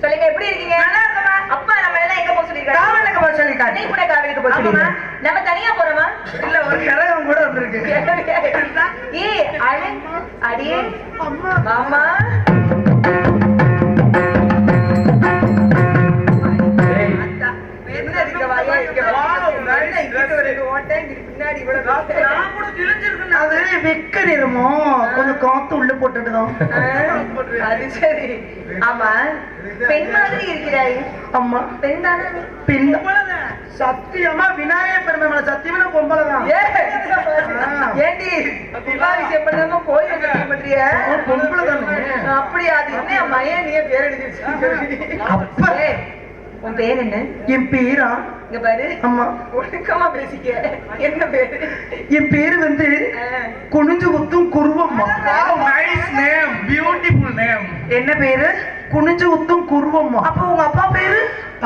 சொல்லுங்க எப்படி இருக்கீங்க? அப்பா நம்ம எல்லாம் எங்க போக சொல்லிருக்காங்க? காவலுக்கு போக சொல்லிருக்காங்க. நீ கூட காவலுக்கு போக சொல்லிருக்காங்க. நம்ம தனியா போறோமா? இல்ல ஒரு கரகம் கூட வந்திருக்கு. ஏய் அழகு அடியே அம்மா மாமா கொஞ்சம் காத்து உள்ள போட்டுட்டுதான். அது சரி. ஆமா பெண் மாதிரி இருக்கிறாய். அம்மா பெண் தானே? பெண் சத்தியமா விநாயகர் பெருமை சத்தியமா பொம்பளைதான். ஏண்டி விஷயம் பண்ணாம கோயில் பண்றிய பொம்பளை தானே? அப்படியா? அது என்ன மயன் நீ பேர் எழுதி அப்ப உன் பேர் என்ன? என் பேரா? இங்க பாரு அம்மா ஒழுக்கமா பேசிக்க. என்ன பேரு? என் பேரு வந்து குனிஞ்சு குத்தும் Guruvamma. Nice name, beautiful name. என்ன பேரு? குனிஞ்சு குத்தும் குருவம்மா. அப்ப உங்க அப்பா பேரு?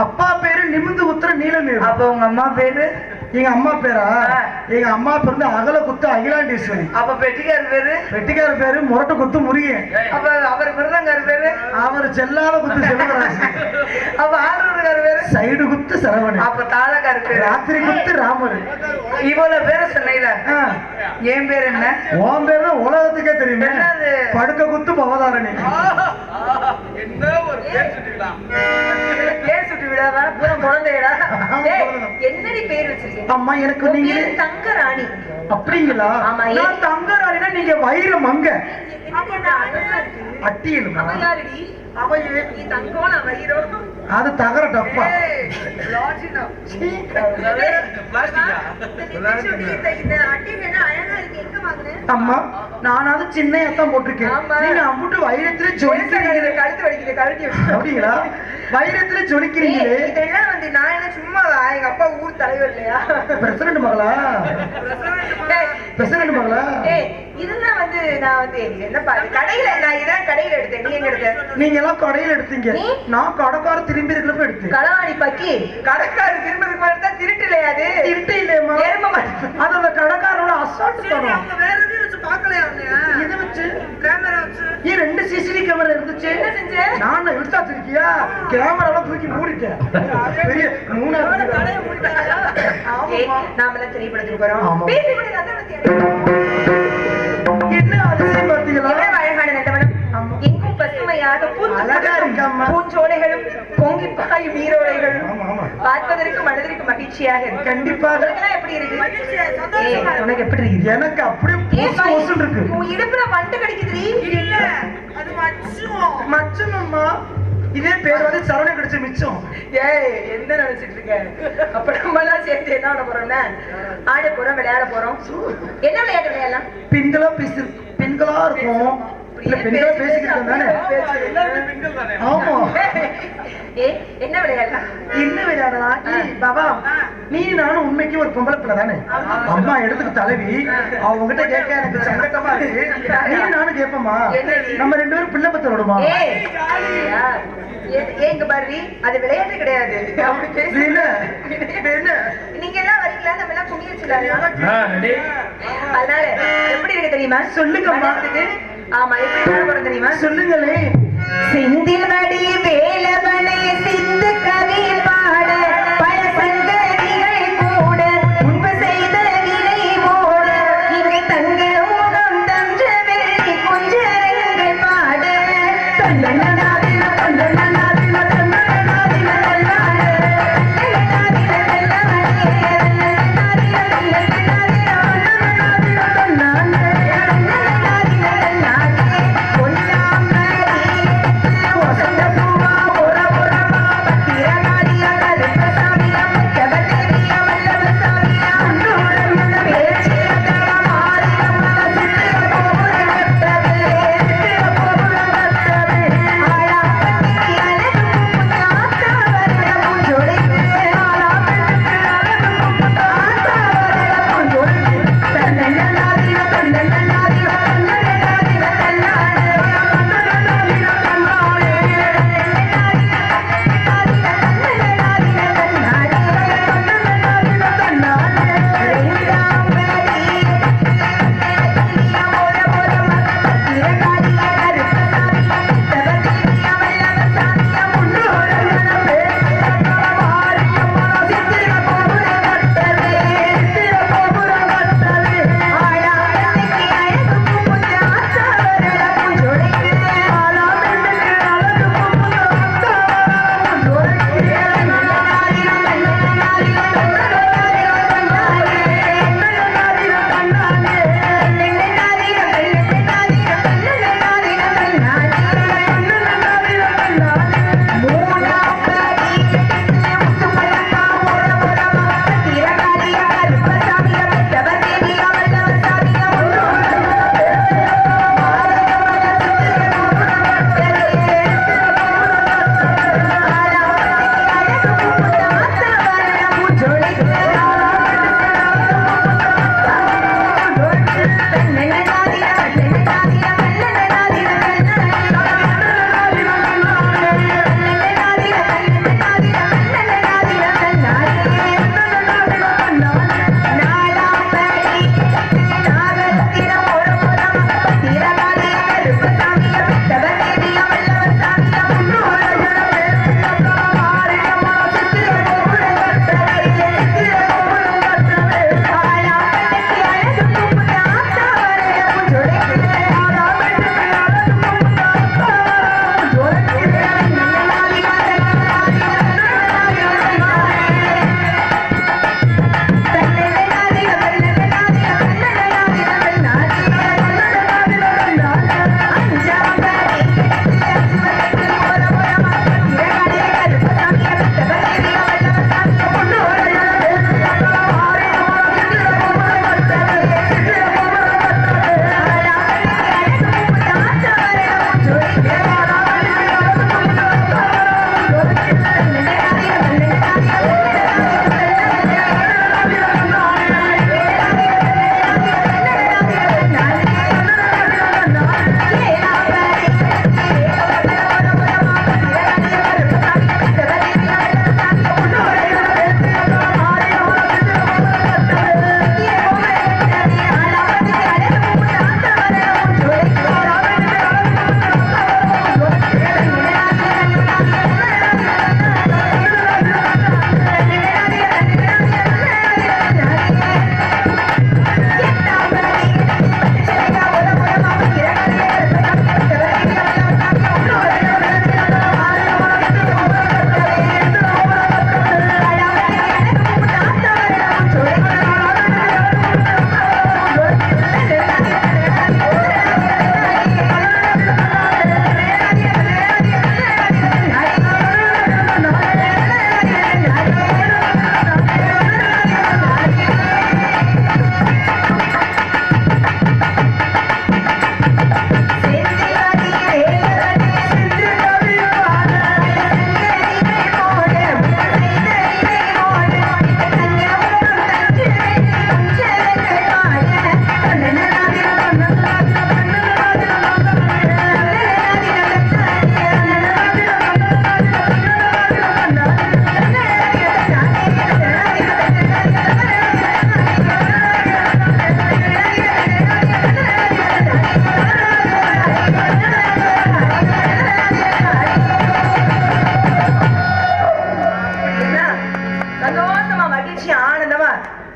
அப்பா பேரு நிமிந்து குத்துற நீலமேரு. அப்ப உங்க அம்மா பேரு? எங்க அம்மா பேரா? எங்க அம்மா பேரு அகல குத்து அகிலாண்டேஸ்வரி. அப்ப பெட்டிக்கார பேரு? பெட்டிக்கார பேரு முரட்டு குத்து முருகன். அப்ப அவர் விருதங்கார பேரு? அவர் செல்லாத குத்து செல்வராஜ். அப்ப ஆளுநர் பேரு? சைடு குத்து சரவணன். அப்ப தாளக்கார பேரு? ராத்திரி குத்து ராமர். இவ்வளவு பேரு சொன்னீல, என் பேர் என்ன? உன் பேரு உலகத்துக்கே தெரியுமே. படுக்க குத்து பவதாரணி. என்ன ஒரு பேர் சுட்டிக்கலாம். பேர் சுட்டி விடாம பூரா குழந்தைடா. என்னடி பேர் வச்சிருக்கீங்க? அம்மா எனக்கு உன் நீங்க பேரு தங்கராணி. அப்படிங்களா? ஆமா, நான் தங்கராணினா நீங்க வைர மங்க அட்டியலுமா? அவ யாருடி? அவையே நீ தங்கம், நான் வைரம். அது தகர டப்பா. அம்மா நானாவது சின்னையாத்தான் போட்டிருக்கேன். ஆமா. நீங்க அம்புட்டு வைரத்துல ஜொலிக்கிறீங்களே. கழுத்து வலிக்குது, கழுத்தி வச்சு. அப்படிங்களா? வைரத்துல ஜொலிக்கிறீங்களே. இதெல்லாம் வந்து நான் என்ன சும்மாவா? எங்க அப்பா ஊர் தலைவர் இல்லையா? பிரசிடண்ட் மகளா? பிரசிடண்ட் மகளா? ஏய், இதெல்லாம் வந்து நான் வந்து என்ன பாரு கடையில, நான் இதெல்லாம் கடையில எடுத்தேன். நீ எங்க எடுத்த? நீங்க எல்லாம் கடையில எடுத்தீங்க. நீ? நான் கடைக்கார திரும்பி இருக்கிறப்ப எடுத்தேன். களவாணி பக்கி கடைக்காரு திரும்பதுக்கு பார்த்தா திருட்டு இல்லையா அது? திருட்டு இல்லையம்மா. எருமை மாடு. அது அந்த கடைக்காரோட அசால்ட் தரும். வேற எதையும் வச்சு பார்க்கலையா அவங்க? இதை வச்சு கேமரா வச்சு. ஏன் 2 சிசிடிவி கேமரா இருந்துச்சு? என்ன செஞ்ச? நான் எடுத்தாச்சு இருக்கியா? கேமராலாம் தூக்கி மூடிட்டேன். பெரிய 3வது தலையை மூடிட்டாங்களா? ஆமாம்மா. நாமெல்லாம் திரைப்படத்துக்கு போறோம். ஆமா. பேசி கூட நல்ல பத்தியா? என்ன அதிசயம் பார்த்தீங்களா? எவ்வளவு அழகான நந்தவனம். ஆமா. எங்கும் பசுமையாக அழகா இருக்கம்மா. பூஞ்சோலைகளும் பொங்கி பாயும் நீரோடைகளும் ஆமா, ஆமா. பார்ப்பதற்கு மனதிற்கு மகிழ்ச்சியாக இருக்கு. கண்டிப்பாக. உனக்கெல்லாம் எப்படி இருக்கு? ஏய், உனக்கு எப்படி இருக்கு? எனக்கு அப்படியே ஏன் பொசு பொசுன்னு இருக்கு. உன் இடுப்புல வண்டு கடிக்குதுடி. இல்ல, அது மச்சம். மச்சமம்மா. இதே பேர் வந்து சரவண கிடைச்ச மிச்சம். ஏய், என்ன நினைச்சிட்டு இருக்க? அப்ப நம்ம எல்லாம் சேர்த்து என்ன பண்ண போறோம்னா, ஆட போறோம், விளையாட போறோம். என்ன விளையாட்டு விளையாடலாம்? பெண்களா இருக்கும். இல்ல பெண்களா பேசிக்கிட்டு தானே? எல்லாருமே பெண்கள் தானே? ஆமா. ஏய், என்ன விளையாடலாம்? என்ன விளையாடலாம்? ஏய் பாபா, நீ நானும் உண்மைக்கு ஒரு பொம்பளை பிள்ளை தானே? அம்மா எடுத்துக்கு தலைவி. அவங்ககிட்ட கேட்க எனக்கு சங்கட்டமா இருக்கு. நீ நானும் கேட்போமா? நம்ம 2 பேரும் பிள்ளை பத்த விடுமா? ஏய், ஜாலியா. ஏங்க பாரு, அது விளையாட்டு கிடையாது. அப்படி பேசு. என்ன? என்ன? நீங்க எல்லாம் வரீங்களா? நம்ம எல்லாம் குமிய சொல்லாங்க. ரெடி? அதனால எப்படி இருக்கு தெரியுமா? சொல்லுங்கம்மா. மனசுக்கு. ஆமா, எப்படி விளையாட போறோம் தெரியுமா? சொல்லுங்களே. செந்தில் வடி வேலவனை சிந்து கவி பாட பல சங்கதிகள் கூட முன்பு செய்த வினை ஓட இங்கு தங்க முகம் தஞ்ச வெள்ளி கொஞ்சங்கள் பாட தன்னநாதின தன்னநாதின தன்னநாதின தன்னாடே பொன்னாம்பரி வசந்த பூவா புற புறமா பத்தி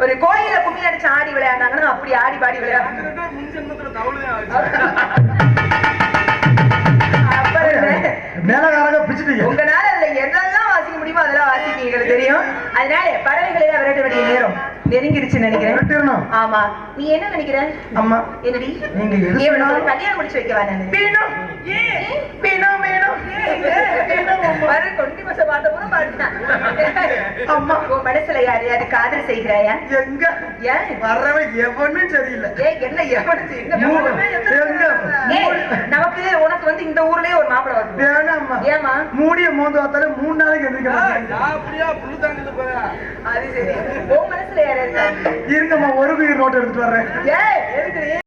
ஒரு கோயில கும்மி அடிச்சு ஆடி விளையாடுனாங்கன்னா அப்படி ஆடி பாடி விளையாடு. முன் ஜென்மத்துல தவளுதான் ஆச்சு. அப்புறம் என்ன? மேலகாரங்க பிச்சுட்டீங்க. உங்களால அதுல எதெல்லாம் வாசிக்க முடியுமோ அதெல்லாம் வாசிக்க எங்களுக்கு தெரியும். அதனால பறவைகளை எல்லாம் விரட்ட வேண்டிய நேரம் நெருங்கிடுச்சு நினைக்கிறேன். விரட்டிடணும். ஆமா, நீ என்ன நினைக்கிற? அம்மா என்னடி நீங்க எது இவனுக்கு சொன்னாலும் ஒரு கல்யாணம் முடிச்சு வைக்கவா நானு? வேணும். வேணும், வேணும். பாரு, கொண்டி மச பார்த்தப்பறம் பாருட்டான். அம்மா. உன் மனசுல யாரையாவது காதல் செய்கிறாயா? எங்க ஏன் வர்றவன் எவனும் சரியில்லை. என்ன எவனுக்கு என்ன மூணு. பிரச்சனை? எங்க? ஏய், நமக்கு உனக்கு வந்து இந்த ஊர்லயே ஒரு மாப்பிள்ளை வருது. வேணாம்மா. ஏமா? மூடிய மோந்து பார்த்தாலே 3 நாளைக்கு எந்திரிக்க மாட்டேன். நான் அப்படியா புல்லு தாங்கிட்டு போறேன். அது சரி. உன் மனசுல யாரா இருக்கா? இருங்கம்மா, ஒரு வீர் நோட்டு எடுத்துட்டு வர்றேன். ஏய், எதுக்கு நீ